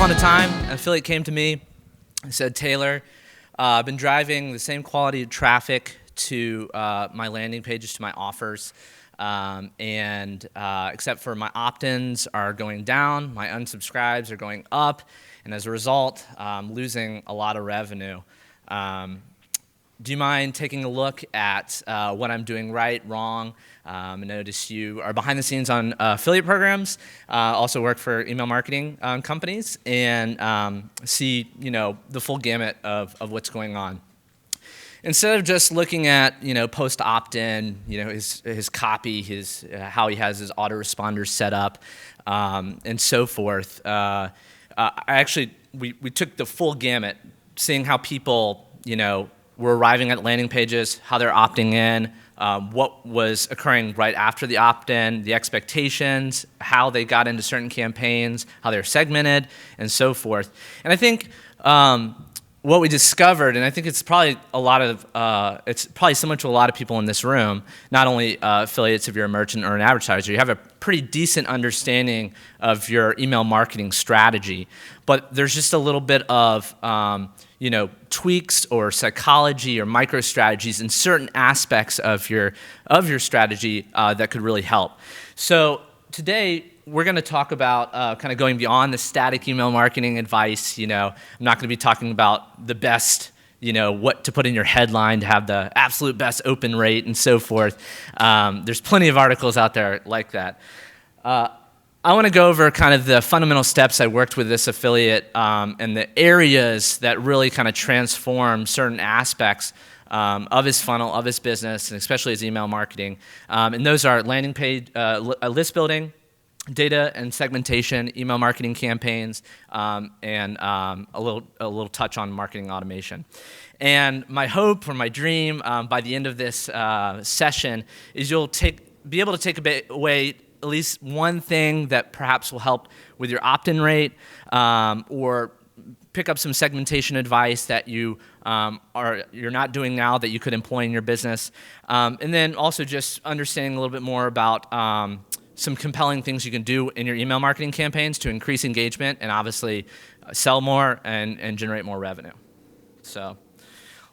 upon a time, an affiliate came to me and said, Taylor, I've been driving the same quality of traffic to my landing pages, to my offers, and except for my opt-ins are going down, my unsubscribes are going up, and as a result, I'm losing a lot of revenue. Do you mind taking a look at what I'm doing right, wrong? I notice you are behind the scenes on affiliate programs, also work for email marketing companies, and see the full gamut of what's going on. Instead of just looking at post opt-in, his copy, his how he has his autoresponders set up, and so forth, we took the full gamut, seeing how people were arriving at landing pages, how they're opting in, what was occurring right after the opt-in, the expectations, how they got into certain campaigns, how they're segmented, and so forth. And I think what we discovered, and I think it's probably it's probably similar to a lot of people in this room, not only affiliates if you're a merchant or an advertiser, you have a pretty decent understanding of your email marketing strategy, but there's just a little bit of tweaks or psychology or micro strategies in certain aspects of your strategy that could really help. So today we're going to talk about kind of going beyond the static email marketing advice. I'm not going to be talking about the best, what to put in your headline to have the absolute best open rate and so forth. There's plenty of articles out there like that. I want to go over kind of the fundamental steps I worked with this affiliate and the areas that really kind of transform certain aspects of his funnel, of his business, and especially his email marketing. And those are landing page, list building, data and segmentation, email marketing campaigns, and a little touch on marketing automation. And my hope or my dream by the end of this session is you'll be able to take away at least one thing that perhaps will help with your opt-in rate, or pick up some segmentation advice that you're not doing now that you could employ in your business, and then also just understanding a little bit more about some compelling things you can do in your email marketing campaigns to increase engagement and obviously sell more and generate more revenue. So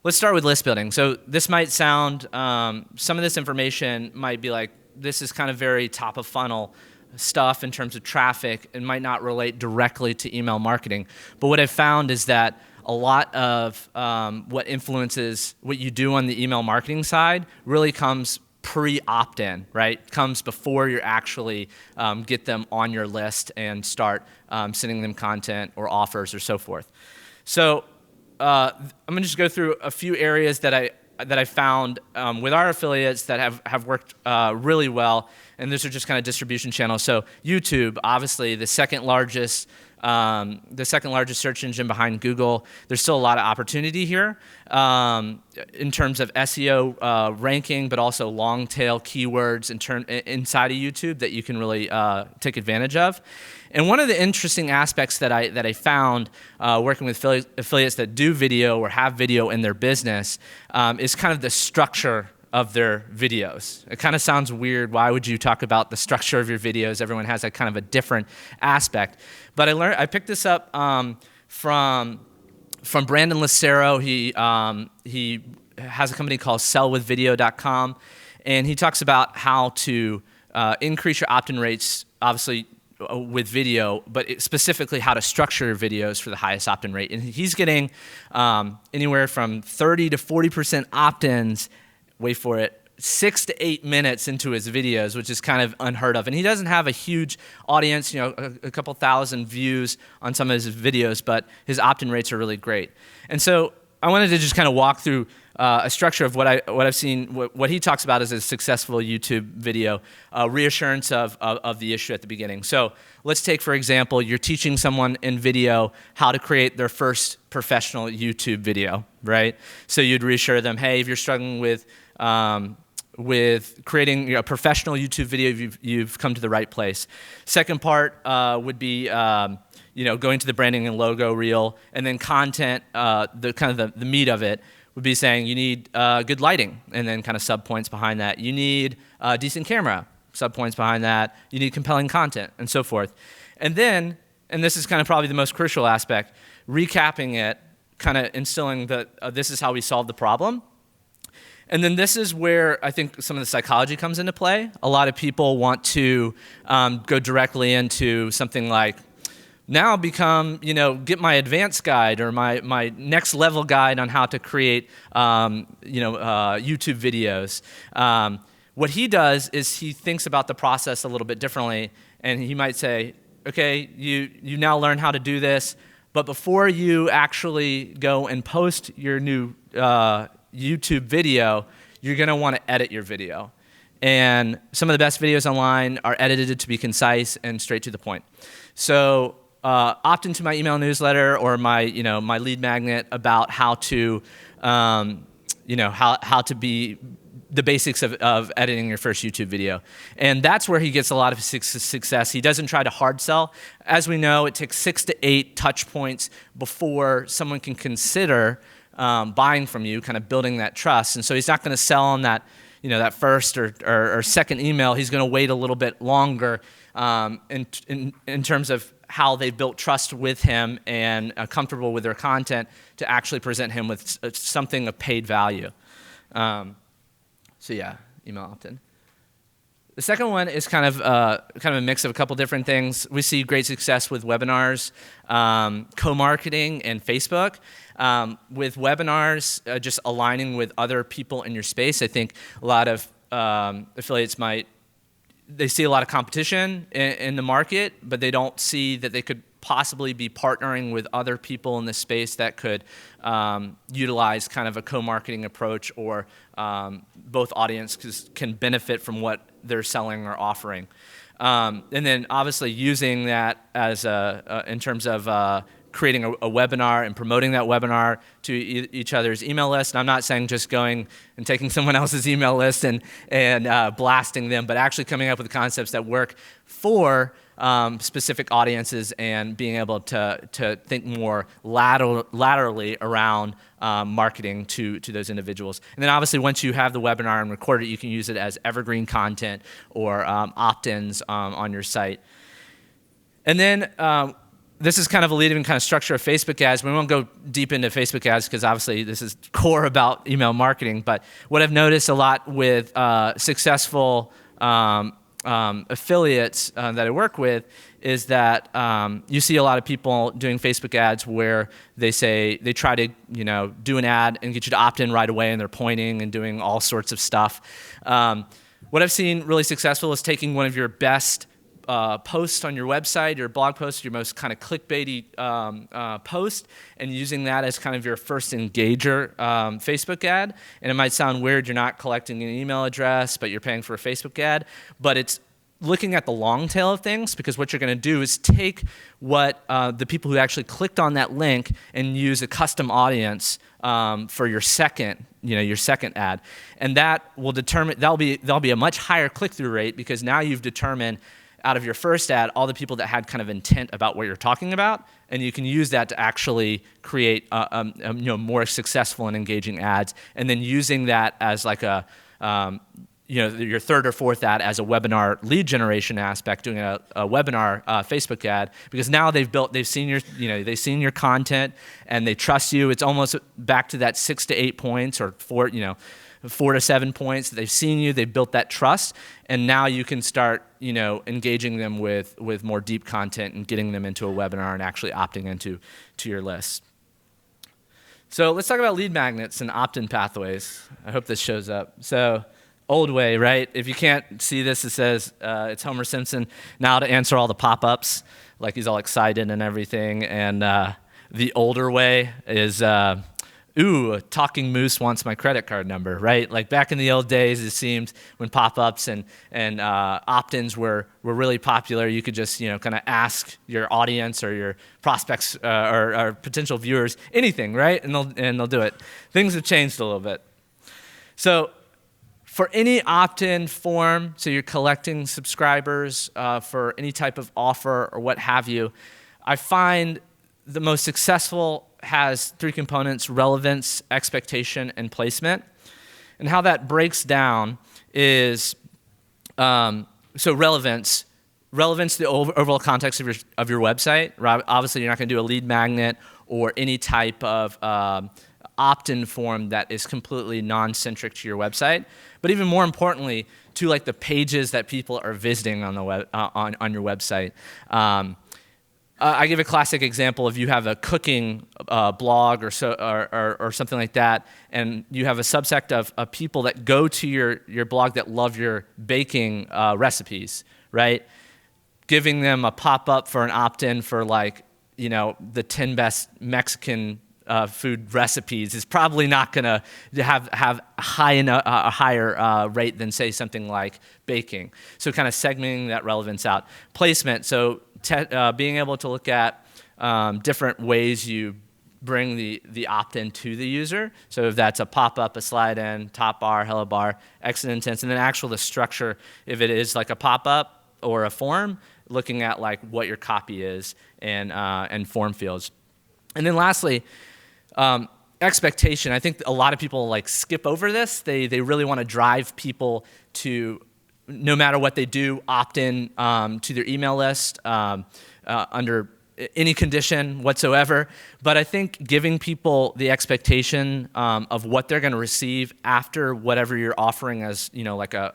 let's start with list building. So this might sound, some of this information might be like, this is kind of very top of funnel stuff in terms of traffic and might not relate directly to email marketing. But what I've found is that a lot of what influences what you do on the email marketing side really comes pre-opt-in, right? Comes before you actually get them on your list and start sending them content or offers or so forth. So I'm gonna just go through a few areas that I found with our affiliates that have worked really well, and those are just kind of distribution channels. So YouTube, obviously the second largest search engine behind Google. There's still a lot of opportunity here in terms of SEO ranking, but also long tail keywords inside of YouTube that you can really take advantage of. And one of the interesting aspects that I found working with affiliates that do video or have video in their business is kind of the structure of their videos. It kind of sounds weird. Why would you talk about the structure of your videos? Everyone has a kind of a different aspect. But I picked this up from Brandon Lucero. He has a company called sellwithvideo.com, and he talks about how to increase your opt-in rates, obviously with video, but specifically how to structure your videos for the highest opt-in rate. And he's getting anywhere from 30 to 40% opt-ins, wait for it, 6 to 8 minutes into his videos, which is kind of unheard of. And he doesn't have a huge audience, a couple thousand views on some of his videos, but his opt-in rates are really great. And so I wanted to just kind of walk through a structure of what I've seen, what he talks about as a successful YouTube video, reassurance of the issue at the beginning. So let's take, for example, you're teaching someone in video how to create their first professional YouTube video, right? So you'd reassure them, hey, if you're struggling with creating a professional YouTube video, you've come to the right place. Second part would be going to the branding and logo reel, and then content, the meat of it would be saying you need good lighting, and then kind of sub-points behind that. You need a decent camera, sub-points behind that. You need compelling content, and so forth. And then and this is kind of probably the most crucial aspect, recapping it, kind of instilling that this is how we solve the problem. And then this is where I think some of the psychology comes into play. A lot of people want to go directly into something like, now become, get my advanced guide or my next level guide on how to create, YouTube videos. What he does is he thinks about the process a little bit differently, and he might say, okay, you now learn how to do this, but before you actually go and post your new YouTube video, you're going to want to edit your video. And some of the best videos online are edited to be concise and straight to the point. So opt into my email newsletter or my lead magnet about how to how to be the basics of editing your first YouTube video. And that's where he gets a lot of success. He doesn't try to hard sell. As we know, it takes 6 to 8 touch points before someone can consider buying from you, kind of building that trust. And so he's not going to sell on that, that first or second email. He's going to wait a little bit longer in terms of how they built trust with him and comfortable with their content to actually present him with something of paid value. So yeah, email opt-in. The second one is kind of a mix of a couple different things. We see great success with webinars, co-marketing, and Facebook. With webinars, just aligning with other people in your space. I think a lot of affiliates they see a lot of competition in the market, but they don't see that they could possibly be partnering with other people in the space that could utilize kind of a co-marketing approach, or both audiences can benefit from what they're selling or offering. And then obviously using that as in terms of creating a webinar and promoting that webinar to each other's email list. And I'm not saying just going and taking someone else's email list and blasting them, but actually coming up with concepts that work for specific audiences and being able to think more laterally around marketing to those individuals. And then obviously once you have the webinar and record it, you can use it as evergreen content or opt-ins on your site. And then this is kind of a lead-in kind of structure of Facebook ads. We won't go deep into Facebook ads because obviously this is core about email marketing. But what I've noticed a lot with successful affiliates that I work with is that you see a lot of people doing Facebook ads where they try to do an ad and get you to opt in right away, and they're pointing and doing all sorts of stuff. What I've seen really successful is taking one of your best post on your website, your blog post, your most kind of clickbaity post, and using that as kind of your first engager Facebook ad. And it might sound weird, you're not collecting an email address, but you're paying for a Facebook ad. But it's looking at the long tail of things, because what you're going to do is take what the people who actually clicked on that link and use a custom audience for your second ad, and that will determine there'll be a much higher click-through rate, because now you've determined out of your first ad, all the people that had kind of intent about what you're talking about, and you can use that to actually create more successful and engaging ads, and then using that as like a your third or fourth ad as a webinar lead generation aspect, doing a webinar Facebook ad, because now they've seen your content and they trust you. It's almost back to that 6 to 8 points or 4 to 7 points. They've seen you, they've built that trust, and now you can start, engaging them with more deep content and getting them into a webinar and actually opting into your list. So let's talk about lead magnets and opt-in pathways. I hope this shows up. So old way, right? If you can't see this, it says it's Homer Simpson now to answer all the pop-ups, like he's all excited and everything. And the older way is ooh, a talking moose wants my credit card number, right? Like back in the old days, it seemed when pop-ups and opt-ins were really popular, you could just kind of ask your audience or your prospects or potential viewers anything, right? And they'll do it. Things have changed a little bit. So for any opt-in form, so you're collecting subscribers for any type of offer or what have you, I find the most successful has 3 components: relevance, expectation, and placement. And how that breaks down is, so relevance, relevance to the overall context of your website. Right? Obviously, you're not going to do a lead magnet or any type of opt-in form that is completely non-centric to your website. But even more importantly, to like the pages that people are visiting on the web on your website. I give a classic example. If you have a cooking blog or something like that, and you have a subsect of people that go to your blog that love your baking recipes, right? Giving them a pop-up for an opt-in for like, the 10 best Mexican food recipes is probably not going to have a higher rate than, say, something like baking. So kind of segmenting that relevance out. Placement, so being able to look at different ways you bring the opt-in to the user. So if that's a pop-up, a slide-in, top bar, hello bar, exit intents, and then the structure, if it is like a pop-up or a form, looking at like what your copy is and form fields. And then lastly, expectation. I think a lot of people like skip over this. They really want to drive people to, no matter what they do, opt in to their email list under any condition whatsoever. But I think giving people the expectation of what they're going to receive after whatever you're offering as, like a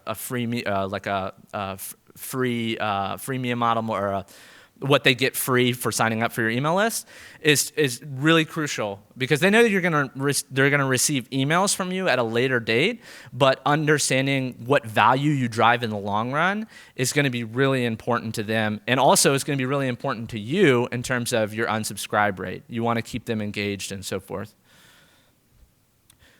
free freemium model or what they get free for signing up for your email list is really crucial, because they know that they're gonna receive emails from you at a later date, but understanding what value you drive in the long run is going to be really important to them, and also it's going to be really important to you in terms of your unsubscribe rate. You want to keep them engaged and so forth.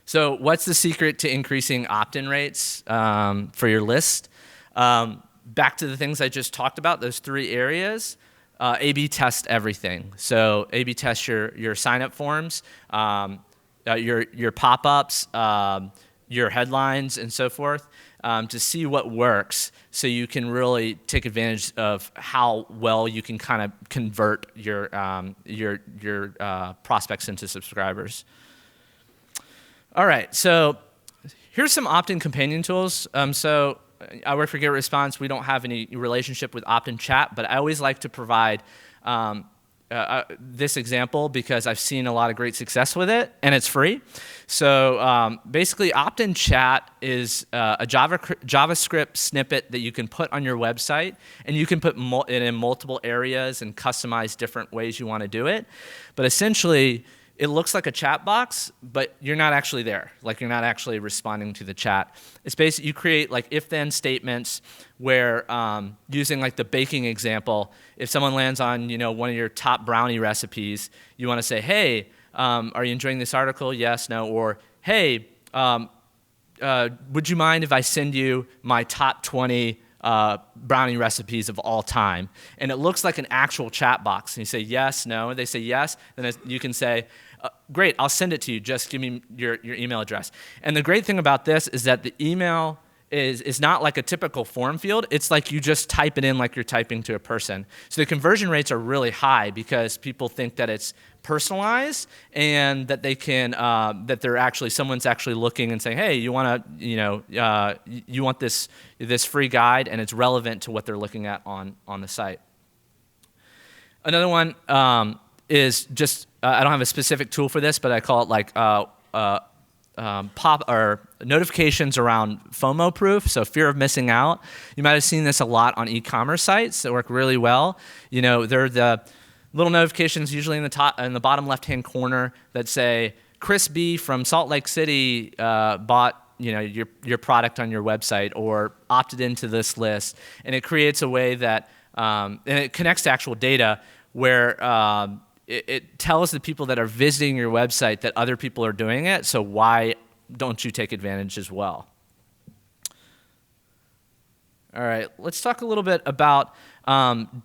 So what's the secret to increasing opt-in rates for your list? Back to the things I just talked about, those three areas. A/B test everything. So A/B test your sign-up forms, your pop-ups, your headlines, and so forth, to see what works, so you can really take advantage of how well you can kind of convert your prospects into subscribers. All right, so here's some opt-in companion tools. So I work for GetResponse. We don't have any relationship with Optin Chat, but I always like to provide this example because I've seen a lot of great success with it, and it's free. So basically, Optin Chat is a JavaScript snippet that you can put on your website, and you can put it in multiple areas and customize different ways you want to do it. But essentially, it looks like a chat box, but you're not actually there. Like, you're not actually responding to the chat. It's basically, you create like if-then statements where, using like the baking example, if someone lands on one of your top brownie recipes, you want to say, hey, are you enjoying this article? Yes, no, or hey, would you mind if I send you my top 20 brownie recipes of all time? And it looks like an actual chat box. And you say yes, no, and they say yes, then you can say, great, I'll send it to you. Just give me your email address. And the great thing about this is that the email is not like a typical form field. It's like you just type it in like you're typing to a person. So the conversion rates are really high because people think that it's personalized and that they can someone's actually looking and saying, hey, you want this free guide, and it's relevant to what they're looking at on the site. Another one is just I don't have a specific tool for this, but I call it like pop or notifications around FOMO proof, so fear of missing out. You might have seen this a lot on e-commerce sites that work really well. They're the little notifications usually in the bottom left-hand corner that say Chris B from Salt Lake City bought your product on your website or opted into this list, and it creates a way that and it connects to actual data where it tells the people that are visiting your website that other people are doing it, so why don't you take advantage as well? All right, let's talk a little bit about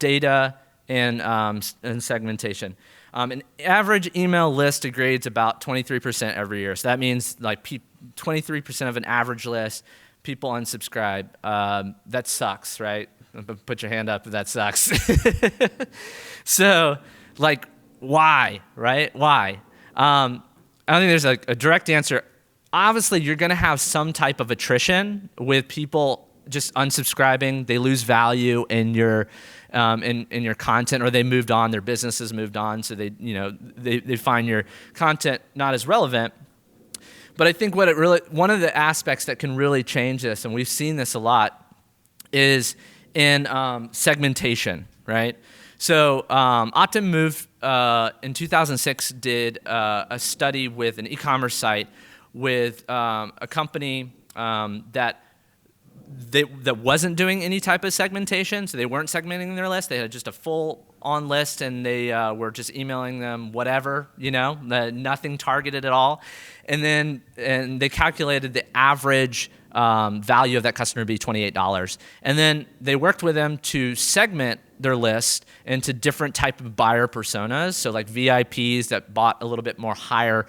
data and segmentation. An average email list degrades about 23% every year. So that means like 23% of an average list, people unsubscribe. That sucks, right? Put your hand up if that sucks. So, like, why, right? Why? I don't think there's a direct answer. Obviously, you're going to have some type of attrition with people just unsubscribing, they lose value in your in your content, or they moved on, their business has moved on, so they find your content not as relevant. But I think one of the aspects that can really change this, and we've seen this a lot, is in segmentation, right? So Optin moved in 2006, did a study with an e-commerce site with a company that wasn't doing any type of segmentation, so they weren't segmenting their list. They had just a full-on list, and they were just emailing them whatever, nothing targeted at all. And they calculated the average value of that customer to be $28. And then they worked with them to segment their list into different type of buyer personas, so like VIPs that bought a little bit more higher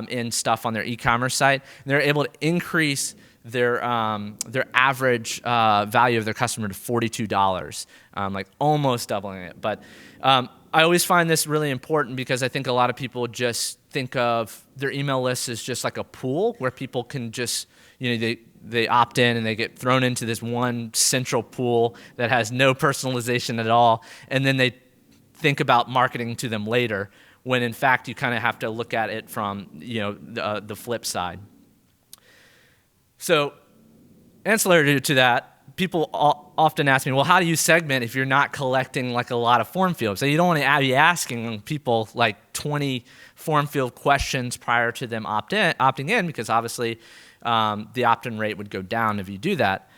in stuff on their e-commerce site. And they're able to increase their average value of their customer to $42, like almost doubling it. But I always find this really important because I think a lot of people just think of their email list as just like a pool where people can just, they opt in and they get thrown into this one central pool that has no personalization at all, and then they think about marketing to them later, when in fact you kind of have to look at it from the flip side. So ancillary to that, people often ask me, well, how do you segment if you're not collecting like a lot of form fields? So you don't want to be asking people like 20 form field questions prior to them opting in, because obviously the opt-in rate would go down if you do that.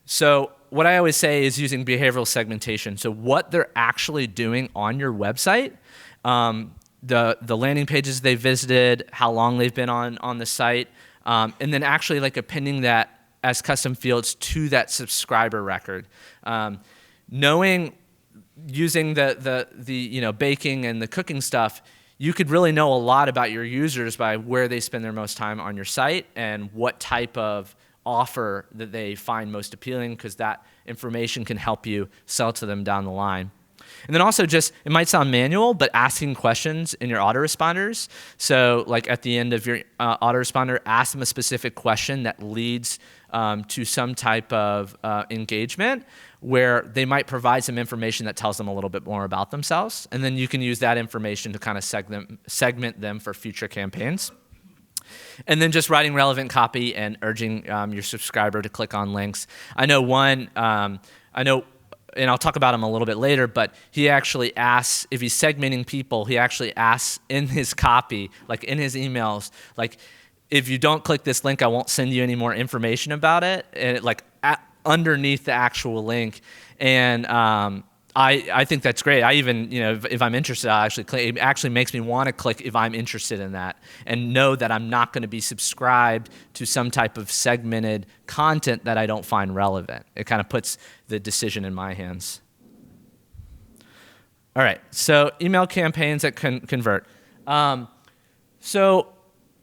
So what I always say is using behavioral segmentation. So what they're actually doing on your website, the landing pages they visited, how long they've been on the site, and then actually like appending that as custom fields to that subscriber record. Using the baking and the cooking stuff, you could really know a lot about your users by where they spend their most time on your site and what type of offer that they find most appealing, because that information can help you sell to them down the line. And then also just, it might sound manual, but asking questions in your autoresponders. So like at the end of your autoresponder, ask them a specific question that leads to some type of engagement where they might provide some information that tells them a little bit more about themselves. And then you can use that information to kind of segment them for future campaigns. And then just writing relevant copy and urging your subscriber to click on links. I know and I'll talk about him a little bit later, but he actually asks, if he's segmenting people, he actually asks in his copy, like in his emails, like, if you don't click this link, I won't send you any more information about it, and underneath the actual link. And I think that's great. I even, if I'm interested, I'll actually click. It actually makes me want to click if I'm interested in that, and know that I'm not going to be subscribed to some type of segmented content that I don't find relevant. It kind of puts the decision in my hands. All right, so email campaigns that can convert. So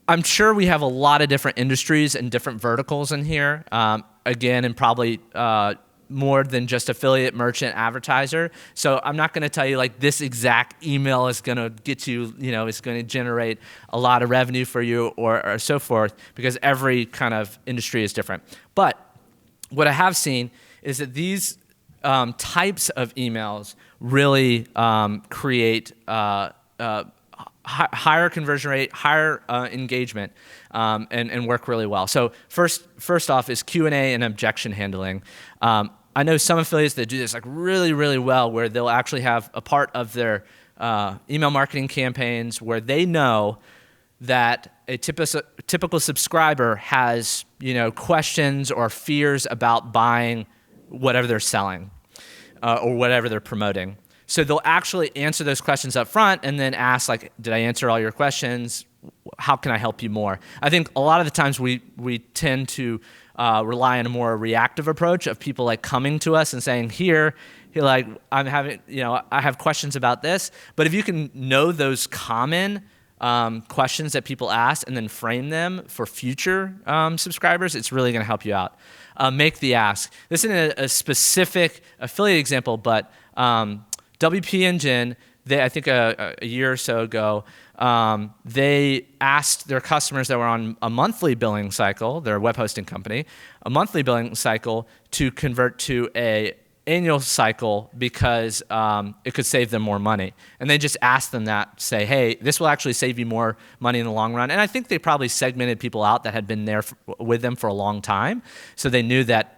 I'm sure we have a lot of different industries and different verticals in here. Again, and probably more than just affiliate, merchant, advertiser. So I'm not going to tell you like this exact email is going to get you, it's going to generate a lot of revenue for you or so forth, because every kind of industry is different. But what I have seen is that these types of emails really create higher conversion rate, higher engagement, and work really well. So first off is Q&A and objection handling. I know some affiliates that do this like really, really well, where they'll actually have a part of their email marketing campaigns where they know that a typical subscriber has questions or fears about buying whatever they're selling or whatever they're promoting. So they'll actually answer those questions up front and then ask, like, did I answer all your questions? How can I help you more? I think a lot of the times we tend to rely on a more reactive approach of people like coming to us and saying, like, I'm having, I have questions about this. But if you can know those common questions that people ask and then frame them for future subscribers, it's really going to help you out. Make the ask. This isn't a specific affiliate example, but WP Engine I think a year or so ago, they asked their customers that were on a monthly billing cycle, their web hosting company, a monthly billing cycle to convert to a annual cycle because it could save them more money. And they just asked them that, say, hey, this will actually save you more money in the long run. And I think they probably segmented people out that had been there with them for a long time. So they knew that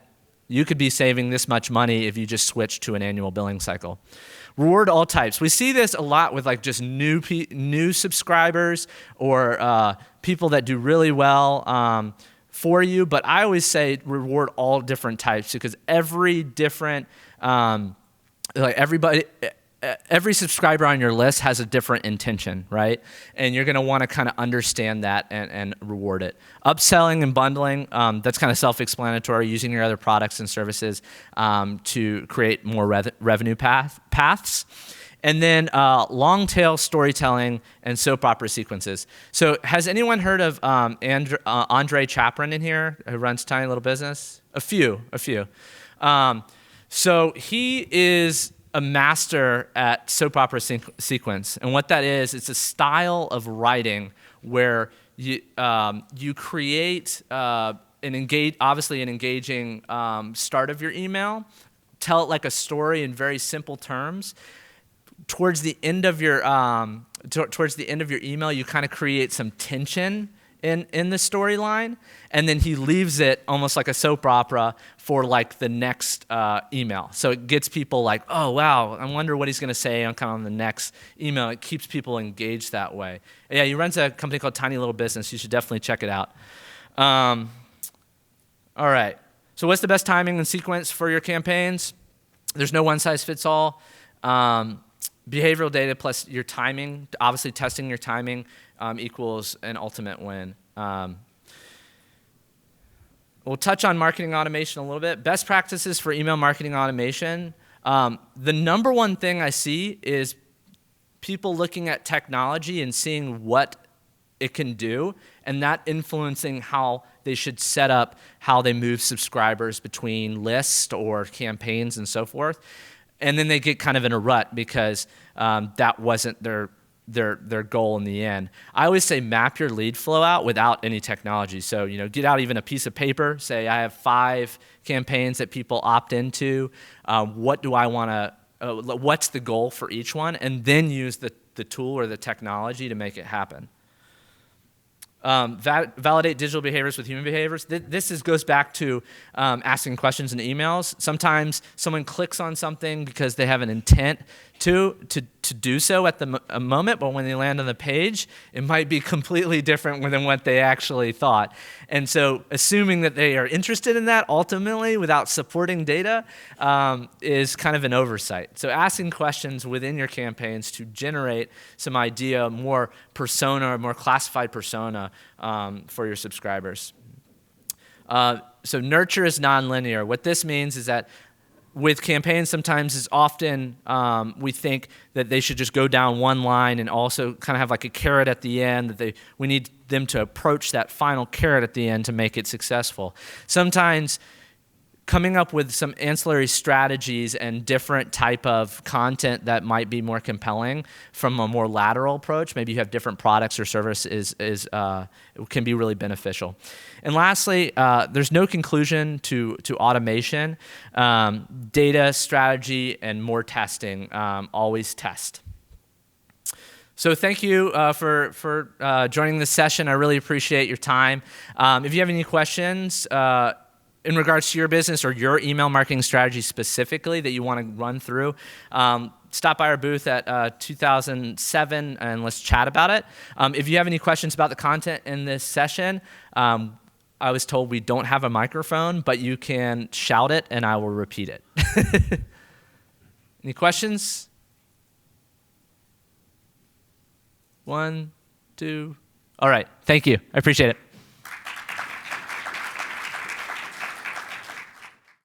you could be saving this much money if you just switched to an annual billing cycle. Reward all types. We see this a lot with like just new subscribers or people that do really well for you, but I always say reward all different types because every different, every subscriber on your list has a different intention, right? And you're gonna wanna kind of understand that and reward it. Upselling and bundling, that's kind of self-explanatory, using your other products and services to create more revenue paths. And then long tail storytelling and soap opera sequences. So has anyone heard of Andre Chaprin in here, who runs Tiny Little Business? A few. So he is a master at soap opera sequence. And what that is, it's a style of writing where you create obviously an engaging start of your email, tell it like a story in very simple terms. Towards the end of your email, you kind of create some tension in the storyline, and then he leaves it almost like a soap opera for like the next email. So it gets people like, oh wow, I wonder what he's going to say on the next email. It keeps people engaged that way. Yeah, he runs a company called Tiny Little Business. You should definitely check it out. All right. So what's the best timing and sequence for your campaigns? There's no one size fits all. Behavioral data plus your timing, obviously testing your timing equals an ultimate win. We'll touch on marketing automation a little bit. Best practices for email marketing automation. The number one thing I see is people looking at technology and seeing what it can do, and that influencing how they should set up how they move subscribers between lists or campaigns and so forth. And then they get kind of in a rut because that wasn't their goal in the end. I always say map your lead flow out without any technology. So get out even a piece of paper. Say I have 5 campaigns that people opt into. What do I want to? What's the goal for each one? And then use the tool or the technology to make it happen. Validate digital behaviors with human behaviors. This goes back to asking questions in emails. Sometimes someone clicks on something because they have an intent to do so at the moment, but when they land on the page, it might be completely different than what they actually thought. And so assuming that they are interested in that ultimately without supporting data is kind of an oversight. So asking questions within your campaigns to generate some idea, more persona, more classified persona for your subscribers. So nurture is nonlinear. What this means is that with campaigns, sometimes it's often we think that they should just go down one line and also kind of have like a carrot at the end, that we need them to approach that final carrot at the end to make it successful. Sometimes coming up with some ancillary strategies and different type of content that might be more compelling from a more lateral approach. Maybe you have different products or services can be really beneficial. And lastly, there's no conclusion to automation. Data, strategy, and more testing. Always test. So thank you for joining this session. I really appreciate your time. If you have any questions, in regards to your business or your email marketing strategy specifically that you want to run through, stop by our booth at 2007 and let's chat about it. If you have any questions about the content in this session, I was told we don't have a microphone, but you can shout it and I will repeat it. Any questions? 1, 2. All right. Thank you. I appreciate it.